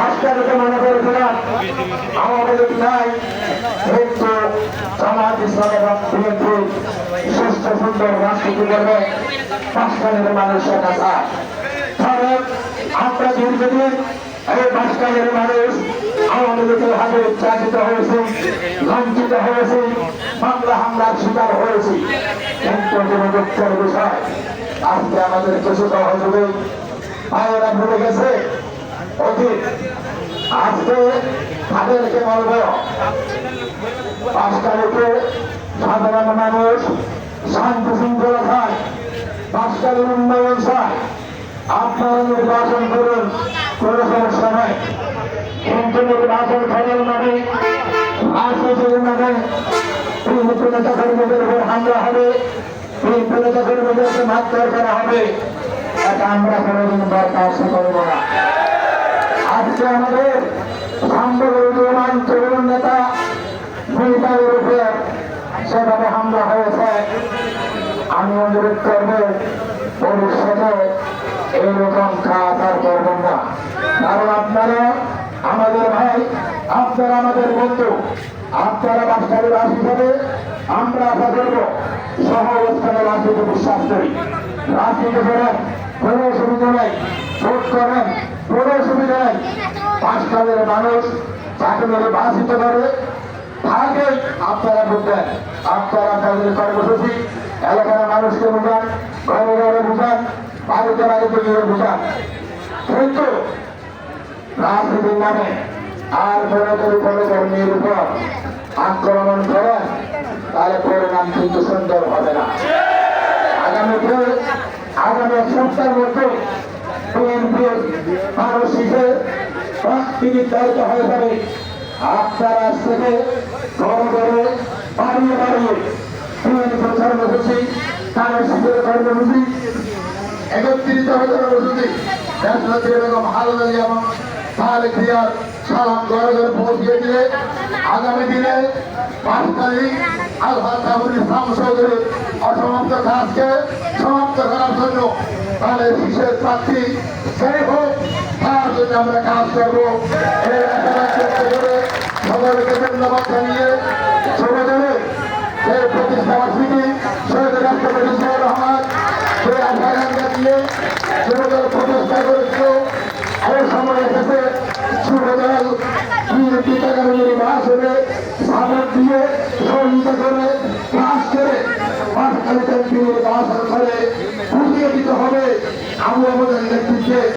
আজকালকে মনে করেছিলাম আমাদের নাই কিন্তু জামাত ইসলাম এবং বিএনপি সুস্থ সুন্দর রাজনীতি করবে বাসকালের মানুষের কাছে। কারণ আমরা দীর্ঘদিন এই বাসকালের মানুষ আওয়ামী লীগের হাতে উচ্চাসিত হয়েছে, লাঞ্ছিত হয়েছে, মামলা হামলার শিকার হয়েছি। কিন্তু দুঃখের বিষয় আজকে আমাদের কিছু সহযোগী ভাইয়েরা ভুলে গেছে অতীত। আজকে তাদেরকে বলব বাসকালীকে সাধারণ মানুষ শান্তি শৃঙ্খলা চায়, বাসকালীর উন্নয়ন চায়। আপনারা নির্বাচন করুন, কোন সমস্যা নয়, কিন্তু নির্বাচন করার মানে রাজনীতির মানে বিএনপি নেতা কর্মীদের উপর হামলা হবে, বিএনপি নেতা কর্মীদেরকে মারধর করা হবে, এটা আমরা কোনোদিন বরদাস্ত করব না। আজকে আমাদের সাম্যমান তরুণ নেতা মিলিটারির উপর সেভাবে হামলা হয়েছে। আমি অনুরোধ করব ভবিষ্যতে এইরকম কাজ আর করবেন না। কারণ আপনারা আমাদের ভাই, আপনারা আমাদের বন্ধু, আপনারা বাসকালীর রাজ হিসাবে আমরা আশা করব সহ অবস্থানে রাজনীতি বিশ্বাস করি। রাজনীতি করেন, কোনো অসুবিধা নেই, ভোট করেন, কোনো অসুবিধা নেই। বাসকালের মানুষ যাকে নির্বাচিত করে তাকে আপনারা বুঝবেন। আপনারা আপনাদের কর্মসূচি এলাকার মানুষকে বুঝান, ঘরে ঘরে বুঝান, বাড়িতে বাড়িতে গিয়ে বুঝান। কিন্তু রাজনীতির নামে আর কোনো কর্মীর উপর আক্রমণ করেন, তাহলে পরিণাম কিন্তু সুন্দর হবে না। আগামী এক সপ্তাহের মধ্যে বিএনপির মানুষ হিসেবে নির্ধারিত হয়ে যাবে। আপনার আজ থেকে ঘরে ঘরে বাড়িয়ে বাড়িয়ে বিএনপির কর্মসূচি, কারণ শীতের কর্মসূচি, একত্রিত হয়ে কর্মসূচি বেগম খালেদা জিয়া এবং তারেক জিয়ার সালাম ঘরে ঘরে পৌঁছিয়ে দিয়ে আগামী দিনে বাসকালী আলহাজ আবুল ইসলাম চৌধুরীর অসমাপ্ত কাজকে সমাপ্ত করার জন্য তাদের শীষের প্রার্থী সেই হোক, তার জন্য আমরা কাজ করবো। সকলকে ধন্যবাদ জানিয়ে ছোটে যে প্রতিষ্ঠাবার্ষিকী শহীদ রাষ্ট্রপতি জিয়াউর রহমান সেই আশাকাঙ্ক্ষা দিয়ে যুবদল প্রতিষ্ঠা করেছিল, এই সময় এসেছে যুবদল বিএনপি নির্বাচনে সামনে দিয়ে সহযোগিতা করে কাজ করে বাসকালীতে নির্বাচন করে বুঝিয়ে দিতে হবে আবু আমাদের নেতৃত্বে।